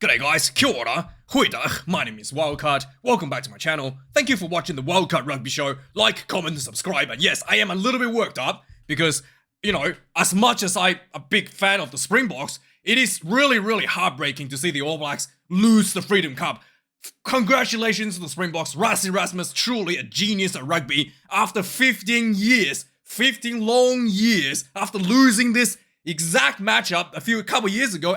G'day guys, kia ora, goeiedag, my name is Wildkard, welcome back to my channel. Thank you for watching the Wildkard Rugby Show. Like, comment, and subscribe. And yes, I am a little bit worked up because, you know, as much as I'm a big fan of the Springboks, it is really heartbreaking to see the All Blacks lose the Freedom Cup. Congratulations to the Springboks. Rassie Erasmus, truly a genius at rugby. After 15 years, 15 long years, after losing this exact matchup a couple years ago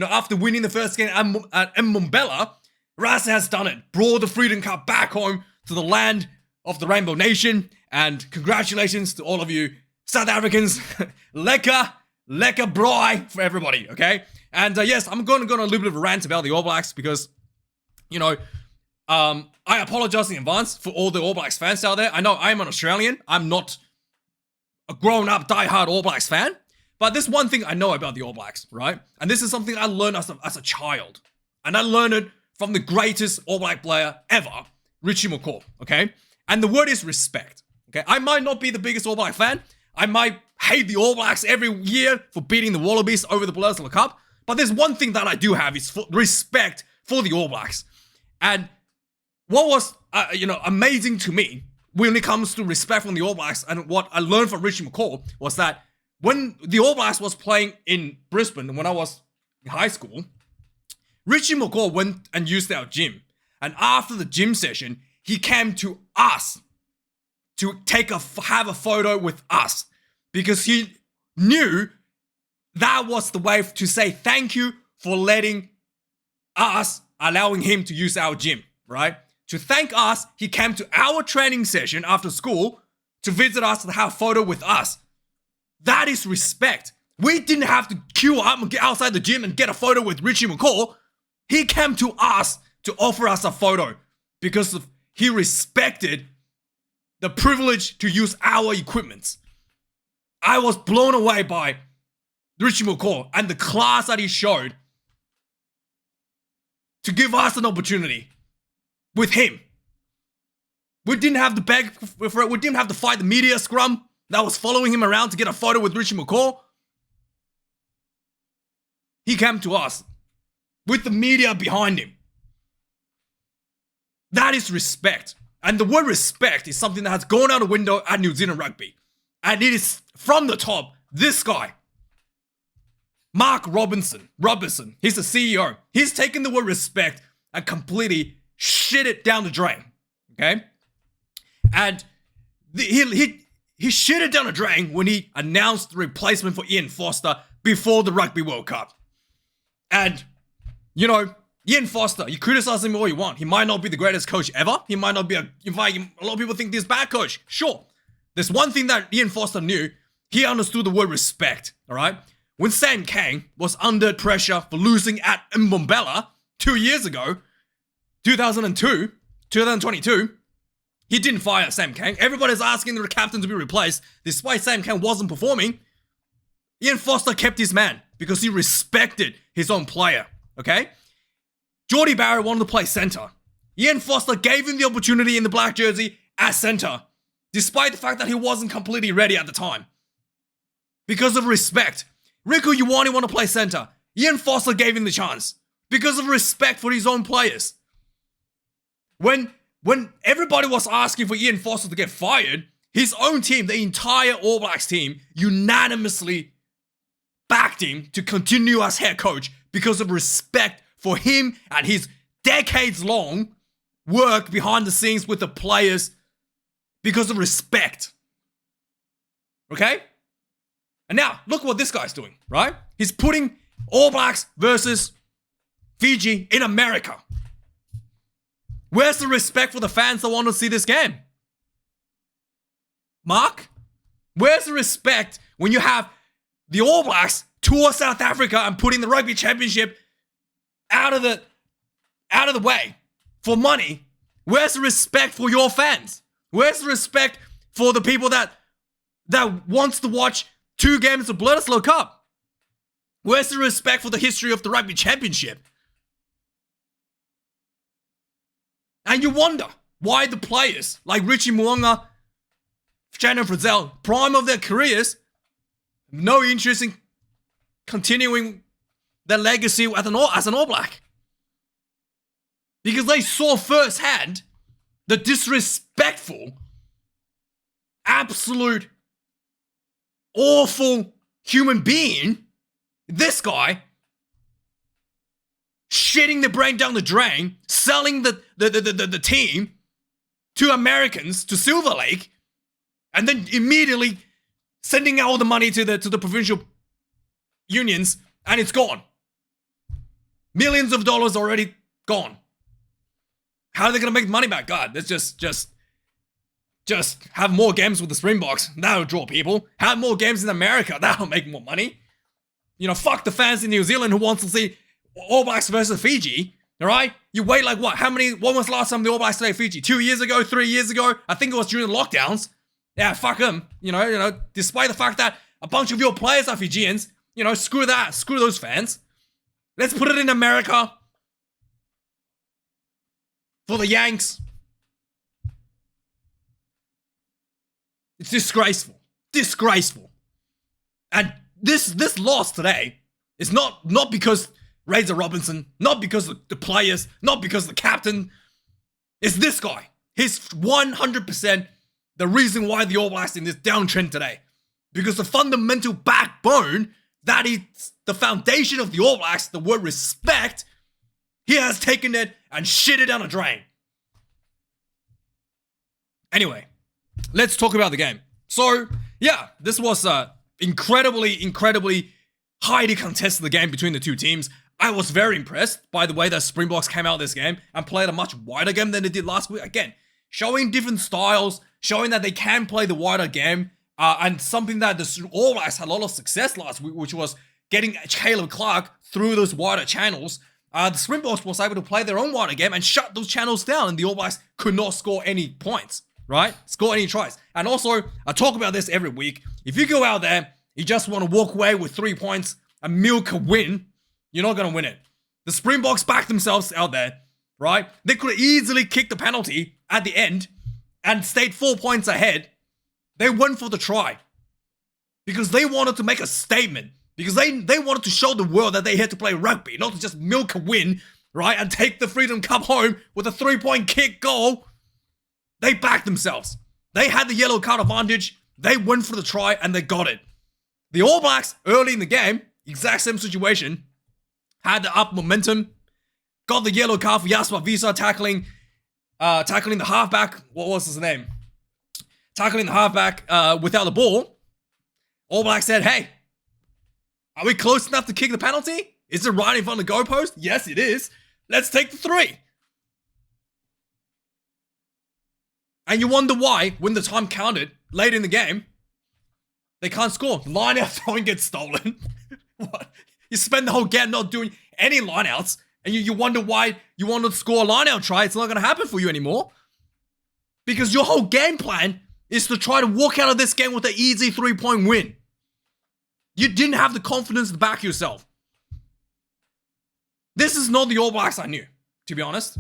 after winning the first game at Mbombela, Rassie has done it. Brought the Freedom Cup back home to the land of the Rainbow Nation. And congratulations to all of you South Africans. Lekker braai for everybody, okay? And yes, I'm going to go on a little bit of a rant about the All Blacks because, you know, I apologize in advance for all the All Blacks fans out there. I know I'm an Australian. I'm not a grown-up, die-hard All Blacks fan. But there's one thing I know about the All Blacks, right? And this is something I learned as a child. And I learned it from the greatest All Black player ever, Richie McCaw, okay? And the word is respect, okay? I might not be the biggest All Black fan. I might hate the All Blacks every year for beating the Wallabies over the Bledisloe Cup. But there's one thing that I do have is respect for the All Blacks. And what was, amazing to me when it comes to respect from the All Blacks and what I learned from Richie McCaw was that when the All Blacks was playing in Brisbane, when I was in high school, Richie McCaw went and used our gym. And after the gym session, he came to us to have a photo with us because he knew that was the way to say thank you for allowing him to use our gym, right? To thank us, he came to our training session after school to visit us and have a photo with us. That is respect. We didn't have to queue up and get outside the gym and get a photo with Richie McCaw. He came to us to offer us a photo because he respected the privilege to use our equipment. I was blown away by Richie McCaw and the class that he showed to give us an opportunity with him. We didn't have to beg for it. We didn't have to fight the media scrum that was following him around to get a photo with Richie McCaw. He came to us with the media behind him. That is respect. And the word respect is something that has gone out the window at New Zealand rugby. And it is from the top, this guy, Mark Robinson, he's the CEO. He's taken the word respect and completely shit it down the drain, okay? And he shit it down the drain when he announced the replacement for Ian Foster before the Rugby World Cup. And, you know, Ian Foster, you criticize him all you want. He might not be the greatest coach ever. He might not be a lot of people think he's a bad coach. Sure. There's one thing that Ian Foster knew. He understood the word respect, all right? When Sam Kang was under pressure for losing at Mbombela 2 years ago, 2022, he didn't fire Sam Kang. Everybody's asking the captain to be replaced. Despite Sam Kang wasn't performing, Ian Foster kept his man because he respected his own player, okay? Jordie Barrett wanted to play center. Ian Foster gave him the opportunity in the black jersey as center, despite the fact that he wasn't completely ready at the time. Because of respect. Riku Ioane wanted to play center. Ian Foster gave him the chance because of respect for his own players. When everybody was asking for Ian Foster to get fired, his own team, the entire All Blacks team, unanimously backed him to continue as head coach because of respect for him and his decades-long work behind the scenes with the players because of respect. Okay? And now, look what this guy's doing, right? He's putting All Blacks versus Fiji in America. Where's the respect for the fans that want to see this game? Mark? Where's the respect when you have the All Blacks tour South Africa and putting the Rugby Championship out of the way for money? Where's the respect for your fans? Where's the respect for the people that wants to watch 2 games of Bledisloe Cup? Where's the respect for the history of the Rugby Championship? And you wonder why the players like Richie Mo'unga, Shannon Frizzell, prime of their careers, no interest in continuing their legacy as an All Black. Because they saw firsthand the disrespectful, absolute, awful human being, this guy, shitting the brain down the drain, selling the team to Americans, to Silver Lake, and then immediately sending out all the money to the provincial unions, and it's gone. Millions of dollars already gone. How are they gonna make money back? God, let's just have more games with the Springboks. That'll draw people. Have more games in America. That'll make more money. You know, fuck the fans in New Zealand who wants to see All Blacks versus Fiji. Alright? You wait like what? When was the last time the All Blacks played Fiji? 2 years ago? 3 years ago? I think it was during the lockdowns. Yeah, fuck them. You know, despite the fact that a bunch of your players are Fijians, you know, screw that. Screw those fans. Let's put it in America. For the Yanks. It's disgraceful. Disgraceful. And this loss today is not because Razor Robinson, not because of the players, not because of the captain. It's this guy. He's 100% the reason why the All Blacks in this downtrend today. Because the fundamental backbone, that is the foundation of the All Blacks, the word respect, he has taken it and shit it down a drain. Anyway, let's talk about the game. So, yeah, this was incredibly highly contested game between the two teams. I was very impressed by the way that Springboks came out of this game and played a much wider game than they did last week. Again, showing different styles, showing that they can play the wider game, and something that the All Blacks had a lot of success last week, which was getting Caleb Clark through those wider channels. The Springboks was able to play their own wider game and shut those channels down, and the All Blacks could not score any points, right? Score any tries. And also, I talk about this every week. If you go out there, you just want to walk away with 3 points and milk a win, you're not going to win it. The Springboks backed themselves out there, right? They could have easily kicked the penalty at the end and stayed 4 points ahead. They went for the try because they wanted to make a statement, because they wanted to show the world that they had to play rugby, not to just milk a win, right? And take the Freedom Cup home with a 3-point kick goal. They backed themselves. They had the yellow card advantage. They went for the try and they got it. The All Blacks, early in the game, exact same situation, had the up momentum, got the yellow card for Jasper Visa tackling the halfback. What was his name? Tackling the halfback without the ball. All Blacks said, hey, are we close enough to kick the penalty? Is it right in front of the goalpost? Yes, it is. Let's take the 3. And you wonder why, when the time counted, late in the game, they can't score. Line-out throwing gets stolen. What? You spend the whole game not doing any line-outs, and you wonder why you want to score a line-out try. It's not going to happen for you anymore. Because your whole game plan is to try to walk out of this game with an easy 3-point win. You didn't have the confidence to back yourself. This is not the All Blacks I knew, to be honest.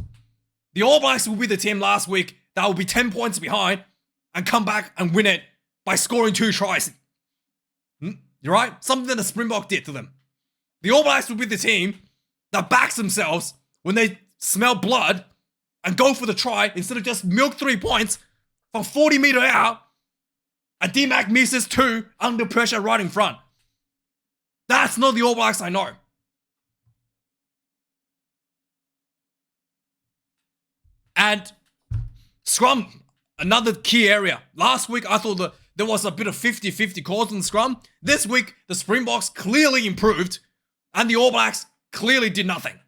The All Blacks will be the team last week that will be 10 points behind and come back and win it by scoring 2 tries. You're right? Something that the Springbok did to them. The All Blacks will be the team that backs themselves when they smell blood and go for the try instead of just milk 3 points from 40 meter out and D-Mac misses 2 under pressure right in front. That's not the All Blacks I know. And scrum, another key area. Last week, I thought there was a bit of 50-50 calls in the scrum. This week, the Springboks clearly improved, and the All Blacks clearly did nothing.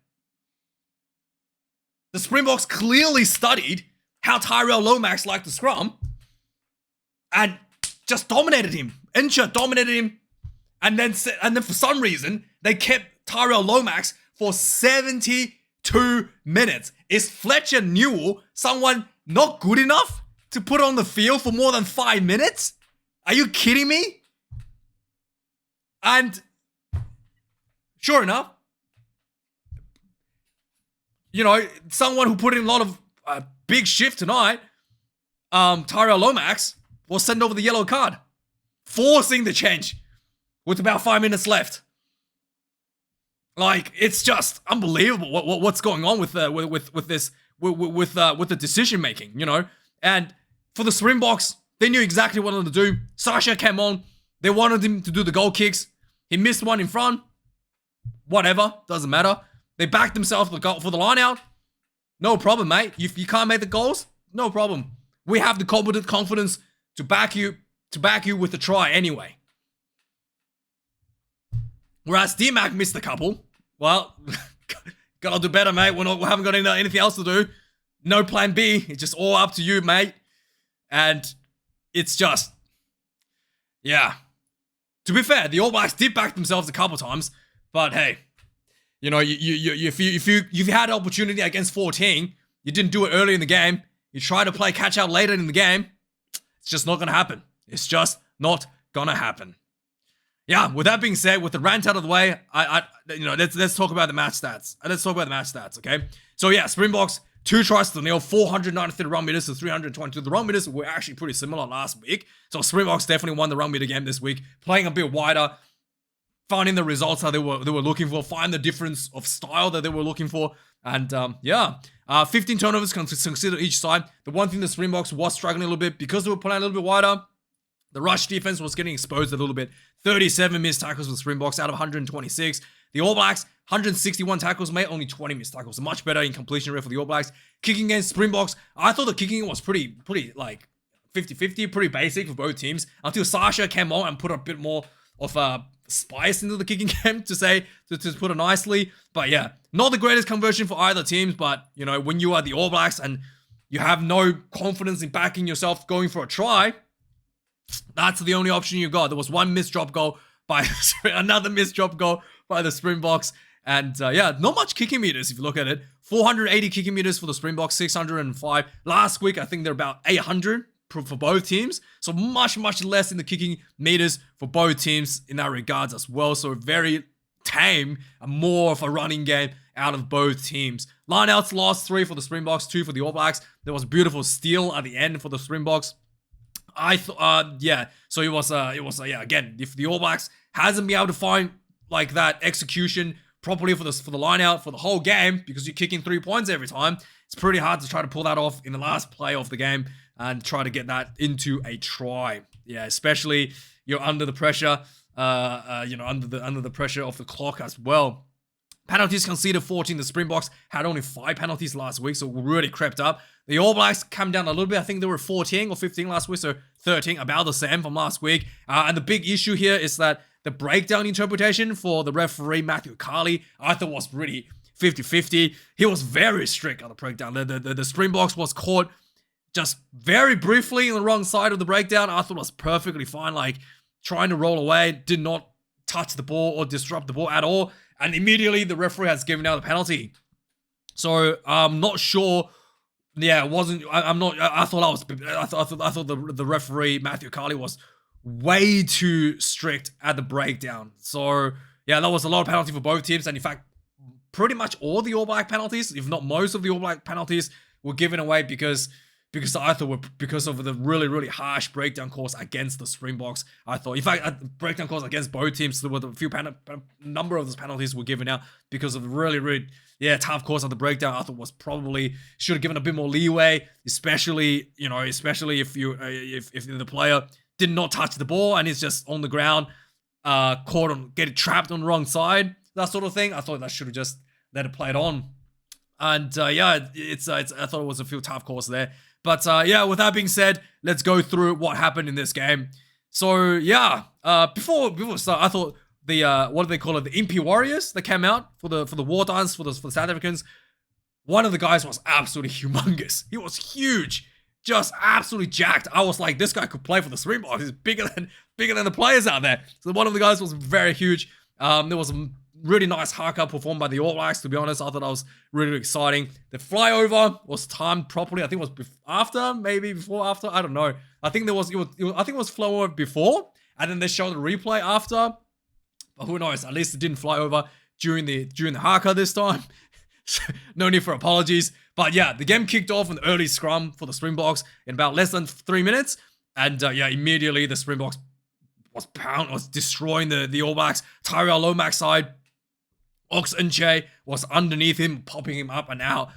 The Springboks clearly studied how Tyrell Lomax liked the scrum, and just dominated him. Incher dominated him, and then for some reason, they kept Tyrell Lomax for 72 minutes. Is Fletcher Newell someone not good enough to put on the field for more than 5 minutes? Are you kidding me? And sure enough, you know, someone who put in a lot of big shift tonight, Tyrell Lomax, was sent over the yellow card, forcing the change with about 5 minutes left. Like, it's just unbelievable what's going on with this with the decision making, you know. And for the Springboks, they knew exactly what they wanted to do. Sasha came on. They wanted him to do the goal kicks. He missed one in front. Whatever, doesn't matter. They backed themselves for the line out. No problem, mate. If you can't make the goals, no problem. We have the competent confidence to back you with the try anyway. Whereas D-Mac missed a couple. Well, gotta do better, mate. We haven't got anything else to do. No plan B. It's just all up to you, mate. And it's just, yeah. To be fair, the All Blacks did back themselves a couple times, but hey, you know, if you had an opportunity against 14, you didn't do it early in the game. You try to play catch out later in the game. It's just not gonna happen. It's just not gonna happen. Yeah, with that being said, with the rant out of the way, let's talk about the match stats. Okay? So yeah, Springboks, 2 tries to nil, 493 run meters to 322. The run meters were actually pretty similar last week. So Springboks definitely won the run meter game this week, playing a bit wider, finding the results that they were looking for, find the difference of style that they were looking for. And 15 turnovers considered each side. The one thing the Springboks was struggling a little bit because they were playing a little bit wider. The rush defense was getting exposed a little bit. 37 missed tackles for the Springboks out of 126. The All Blacks, 161 tackles, made only 20 missed tackles. So much better in completion rate for the All Blacks. Kicking against Springboks, I thought the kicking was pretty like 50-50, pretty basic for both teams. Until Sasha came on and put a bit more of spice into the kicking game, to put it nicely. But yeah, not the greatest conversion for either teams. But you know, when you are the All Blacks and you have no confidence in backing yourself going for a try, that's the only option you got. There was one missed drop goal by another missed drop goal by the Springboks. And yeah, not much kicking meters if you look at it. 480 kicking meters for the Springboks, 605. Last week, I think they're about 800 for both teams. So much less in the kicking meters for both teams in that regards as well. So very tame and more of a running game out of both teams. Lineouts lost 3 for the Springboks, 2 for the All Blacks. There was a beautiful steal at the end for the Springboks. I thought, yeah. So it was yeah. Again, if the All Blacks hasn't been able to find like that execution properly for the line out for the whole game, because you're kicking 3 points every time, it's pretty hard to try to pull that off in the last play of the game and try to get that into a try. Yeah, especially you're under the pressure, under the pressure of the clock as well. Penalties conceded 14. The Springboks had only 5 penalties last week, so really crept up. The All Blacks came down a little bit. I think they were 14 or 15 last week, so 13, about the same from last week. And the big issue here is that the breakdown interpretation for the referee, Matthew Carley, I thought was really 50-50. He was very strict on the breakdown. The Springboks was caught just very briefly on the wrong side of the breakdown. I thought it was perfectly fine, like trying to roll away, did not touch the ball or disrupt the ball at all. And immediately the referee has given out a penalty. So I'm not sure. Yeah, it wasn't. I'm not. I thought the referee Matthew Carley was way too strict at the breakdown. So yeah, that was a lot of penalty for both teams. And in fact, pretty much all the All Black penalties, if not most of the All Black penalties, were given away because I thought because of the really harsh breakdown calls against the Springboks. I thought, in fact, breakdown calls against both teams, there were a few number of those penalties were given out because of the really tough calls on the breakdown. I thought was probably should have given a bit more leeway, especially if the player did not touch the ball and it's just on the ground, caught on getting trapped on the wrong side, that sort of thing. I thought that should have just let it play it on. And I thought it was a few tough calls there. But yeah, with that being said, let's go through what happened in this game. So yeah, before we start, I thought the what do they call it? The Impy Warriors that came out for the war dance for the South Africans. One of the guys was absolutely humongous. He was huge, just absolutely jacked. I was like, this guy could play for the Springboks. He's bigger than the players out there. So one of the guys was very huge. There was a really nice haka performed by the All Blacks, to be honest. I thought that was really exciting. The flyover was timed properly. I think it was before, after. I don't know. I think it was flyover before, and then they showed the replay after. But who knows? At least it didn't fly over during the haka this time. No need for apologies. But yeah, the game kicked off an early scrum for the Springboks in about less than 3 minutes, and immediately the Springboks was destroying the All Blacks. Tyrell Lomax's side Ox and Che was underneath him, popping him up and out.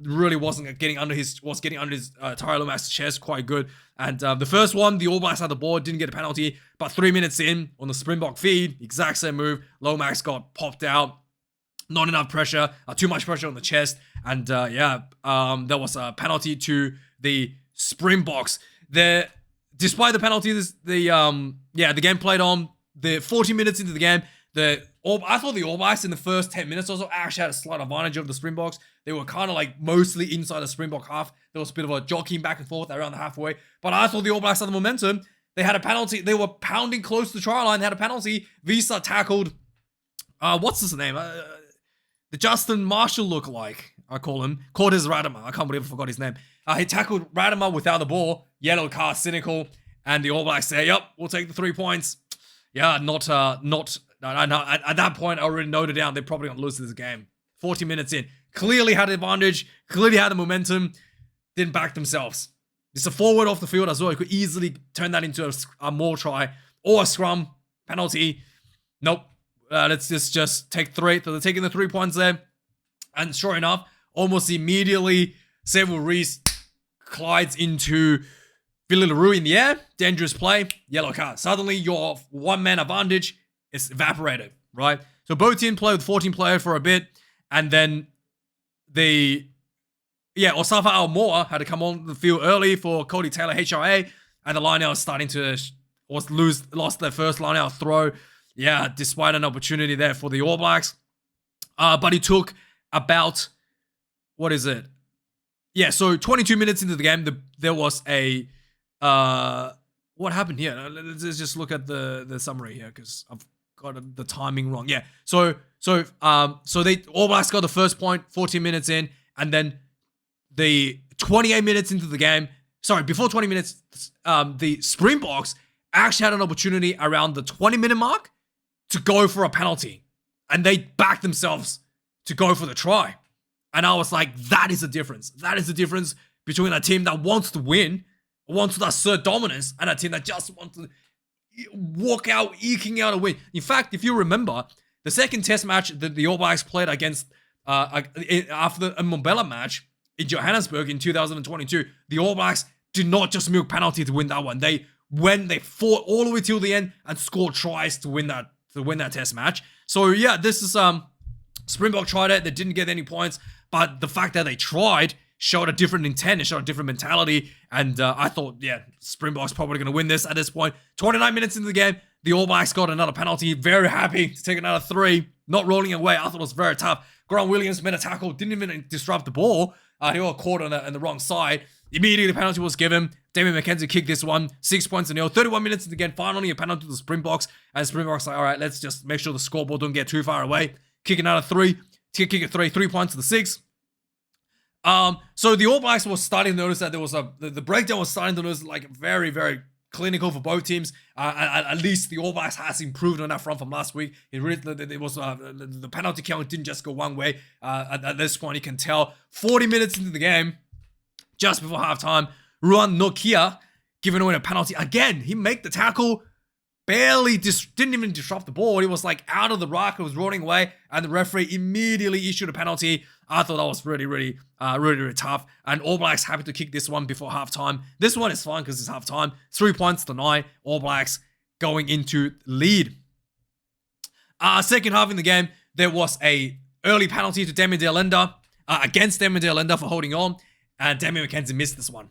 Really wasn't getting under his Tyrell Lomax's chest quite good. And the first one, the All Blacks had the ball, didn't get a penalty. But 3 minutes in, on the Springbok feed, exact same move, Lomax got popped out. Not enough pressure, too much pressure on the chest. And there was a penalty to the Springboks. Despite the penalty, the game played on. The 40 minutes into the game, I thought the All Blacks in the first 10 minutes or so actually had a slight advantage of the Springboks. They were kind of like mostly inside the Springbok half. There was a bit of a jockeying back and forth around the halfway. But I thought the All Blacks had the momentum. They had a penalty. They were pounding close to the try line. They had a penalty. Visa tackled, what's his name? The Justin Marshall lookalike, I call him. Cortez Radama. I can't believe I forgot his name. He tackled Radama without the ball. Yellow card, cynical. And the All Blacks say, yep, we'll take the 3 points. Yeah, no, at that point, I already noted down they're probably going to lose this game. 40 minutes in. Clearly had the advantage. Clearly had the momentum. Didn't back themselves. It's a forward off the field as well. You could easily turn that into a more try or a scrum penalty. Nope. Let's just take 3. So they're taking the 3 points there. And sure enough, almost immediately, Seville Reese collides into Billy LaRue in the air. Dangerous play. Yellow card. Suddenly, your one-man advantage is evaporated, right? So both teams play with 14 players for a bit. And then Osafa Almoa had to come on the field early for Cody Taylor HRA. And the line-out starting to lost their first line-out throw. Yeah, despite an opportunity there for the All Blacks. But it took about, what is it? Yeah, so 22 minutes into the game, there was a, what happened here? Let's just look at the summary here, because I've got the timing wrong. Yeah, so they All Blacks got the first point 14 minutes in, and then the 28 minutes into the game, before 20 minutes, the Springboks actually had an opportunity around the 20-minute mark to go for a penalty. And they backed themselves to go for the try. And I was like, that is the difference. That is the difference between a team that wants to win, wants to assert dominance, and a team that just wants to walk out, eking out a win. In fact, if you remember, the second test match that the All Blacks played against, after a Mobella match in Johannesburg in 2022, the All Blacks did not just milk penalty to win that one. They fought all the way till the end and scored tries to win that test match. So yeah, this is Springbok tried it. They didn't get any points, but the fact that they tried showed a different intent. It showed a different mentality. And I thought, yeah, Springbok's probably going to win this at this point. 29 minutes into the game, the All Blacks got another penalty. Very happy to take another 3. Not rolling away. I thought it was very tough. Grant Williams made a tackle. Didn't even disrupt the ball. He got caught on the wrong side. Immediately, the penalty was given. Damian McKenzie kicked this one. 6 points to nil. 31 minutes into the game. Finally, a penalty to the Springboks. And Springboks like, all right, let's just make sure the scoreboard don't get too far away. Kick another 3. Kick it 3. 3 points to the 6. So the All Blacks was starting to notice that there was the breakdown was starting to notice like very, very clinical for both teams. At least the All Blacks has improved on that front from last week. It was the penalty count didn't just go one way. At this point, you can tell 40 minutes into the game, just before halftime, Ruan Nokia giving away a penalty again. He made the tackle, didn't even disrupt the ball. He was like out of the rock. It was rolling away, and the referee immediately issued a penalty. I thought that was really tough. And All Blacks happy to kick this one before halftime. This one is fine because it's halftime. 3 points to 9. All Blacks going into lead. Second half in the game, there was a early penalty to Damien Delenda against Damien Delenda for holding on, and Damien McKenzie missed this one.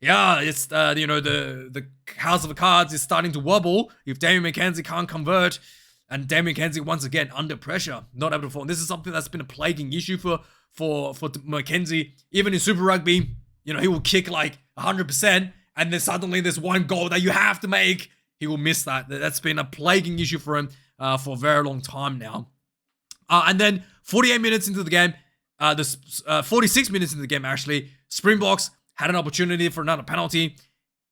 Yeah, it's the house of the cards is starting to wobble if Damien McKenzie can't convert. And Damien McKenzie once again under pressure, not able to perform. This is something that's been a plaguing issue for McKenzie. Even in Super Rugby, he will kick like 100%, and then suddenly there's one goal that you have to make. He will miss that. That's been a plaguing issue for him for a very long time now. And then 48 minutes into the game, 46 minutes into the game actually, Springboks had an opportunity for another penalty.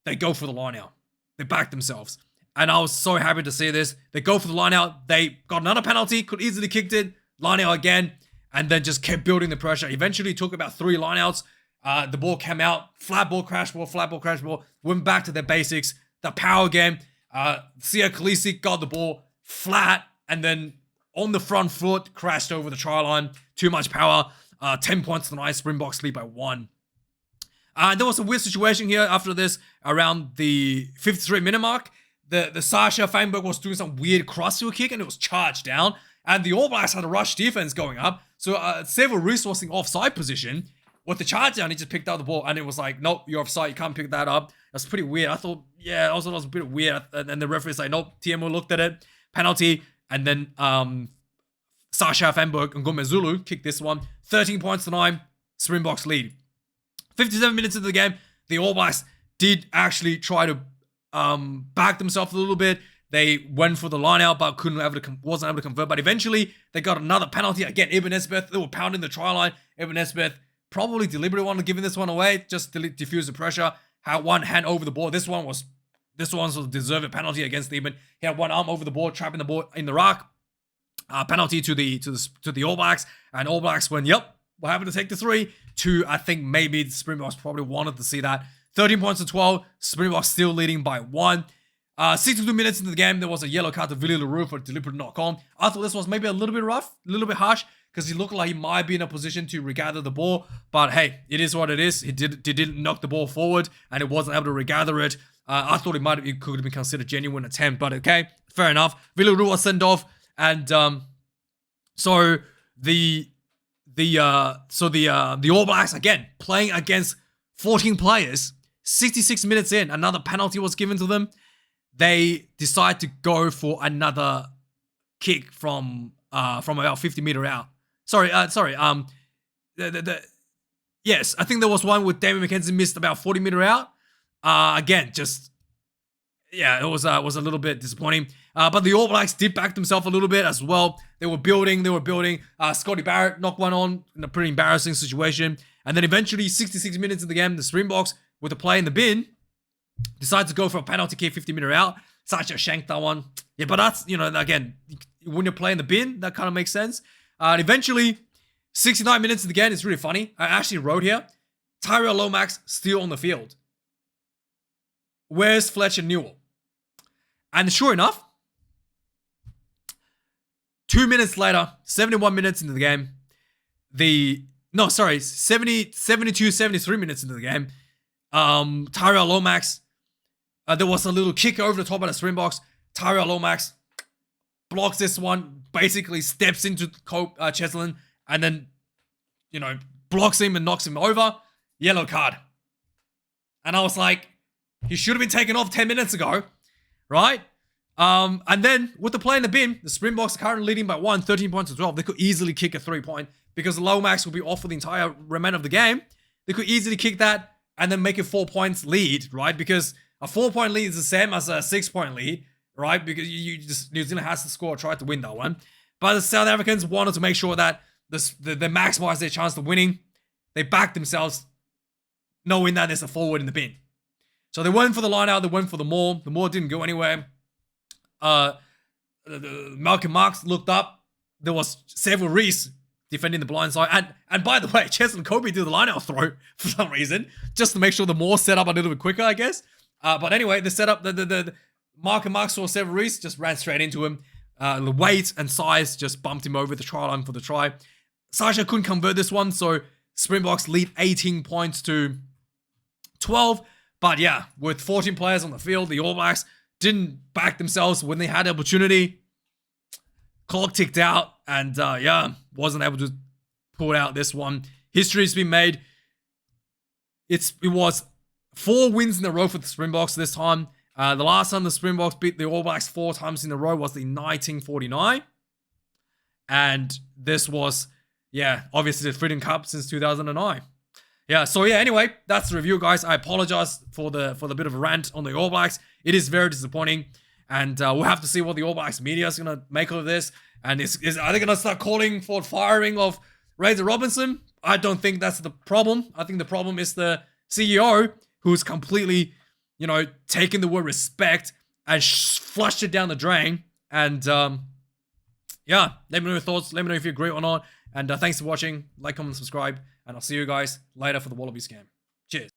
They go for the line out. They back themselves. And I was so happy to see this. They go for the line out. They got another penalty. Could easily kicked it. Line out again. And then just kept building the pressure. Eventually took about 3 line outs. The ball came out. Flat ball, crash ball, flat ball, crash ball. Went back to their basics. The power game. Sia Kalisi got the ball flat. And then on the front foot, crashed over the try line. Too much power. 10 points tonight. Springboks lead by 1. There was a weird situation here after this around the 53-minute mark. The Sasha Feinberg was doing some weird cross-field kick and it was charged down. And the All Blacks had a rush defense going up. So Several Reese was in offside position. With the charge down, he just picked out the ball and it was like, nope, you're offside. You can't pick that up. That's pretty weird. I thought, yeah, also that was a bit weird. And the referee's like, nope, TMO looked at it. Penalty. And then Sasha Feinberg and Ngome Zulu kicked this one. 13 points to 9. Springboks lead. 57 minutes into the game, the All Blacks did actually try to back themselves a little bit. They went for the line out, but wasn't able to convert. But eventually, they got another penalty. Again, Ibn Esbeth, they were pounding the try line. Ibn Esbeth probably deliberately wanted to give this one away, just to diffuse the pressure. Had one hand over the ball. This one was a deserved penalty against Ibn. He had one arm over the ball, trapping the ball in the rock. Penalty to the All Blacks, and All Blacks went, yep, we're having to take the 3. 2, I think maybe the Springboks probably wanted to see that. 13 points to 12. Springboks still leading by 1. 62 minutes into the game, there was a yellow card to Willie LaRue for deliberate knock-on. I thought this was maybe a little bit rough, a little bit harsh, because he looked like he might be in a position to regather the ball. But hey, it is what it is. He didn't knock the ball forward, and it wasn't able to regather it. I thought it could have been considered a genuine attempt, but okay, fair enough. Willie LaRue was sent off, and so the All Blacks again playing against 14 players. 66 minutes in, another penalty was given to them. They decide to go for another kick from about 50 meter out. Yes, I think there was one with Damien McKenzie missed about 40 meter out. Again, just yeah, it was a little bit disappointing. But the All Blacks did back themselves a little bit as well. They were building. Scotty Barrett knocked one on in a pretty embarrassing situation. And then eventually, 66 minutes in the game, the Springboks, with a play in the bin, decide to go for a penalty kick 50 meter out. Sacha shanked that one. Yeah, but that's, again, when you're playing the bin, that kind of makes sense. And eventually, 69 minutes in the game, it's really funny. I actually wrote here, Tyrell Lomax still on the field. Where's Fletcher Newell? And sure enough, 2 minutes later, 71 minutes into the game, 73 minutes into the game, Tyrell Lomax, there was a little kick over the top of the Springboks. Tyrell Lomax blocks this one, basically steps into Cheslin, and then, blocks him and knocks him over. Yellow card. And I was like, he should have been taken off 10 minutes ago, right? And then, with the play in the bin, the Springboks are currently leading by 1, 13 points to 12. They could easily kick a 3-point because Lomax will be off for the entire remainder of the game. They could easily kick that and then make it 4 points lead, right? Because a 4-point lead is the same as a 6-point lead, right? Because New Zealand has to score, try to win that one. But the South Africans wanted to make sure that they maximize their chance of winning. They backed themselves, knowing that there's a forward in the bin. So they went for the line out, they went for the maul. The maul didn't go anywhere. Malcolm Marks looked up. There was Several Reese defending the blind side. And by the way, Cheslin Kobe did the line out throw for some reason, just to make sure the maul set up a little bit quicker, I guess. But anyway, the setup, the Malcolm Marks saw Several Reese, just ran straight into him. The weight and size just bumped him over the try line for the try. Sasha couldn't convert this one, so Springboks lead 18 points to 12. But yeah, with 14 players on the field, the All Blacks didn't back themselves when they had the opportunity. Clock ticked out, and wasn't able to pull out this one. History's been made. It was 4 wins in a row for the Springboks this time. The last time the Springboks beat the All Blacks 4 times in a row was in 1949. And this was, obviously the Freedom Cup since 2009. Anyway, that's the review, guys. I apologize for the bit of a rant on the All Blacks. It is very disappointing. And we'll have to see what the All Blacks media is going to make of this. And are they going to start calling for firing of Razor Robinson? I don't think that's the problem. I think the problem is the CEO, who's completely, taken the word respect and flushed it down the drain. And, let me know your thoughts. Let me know if you agree or not. And thanks for watching. Like, comment, subscribe. And I'll see you guys later for the Wallabies game. Cheers.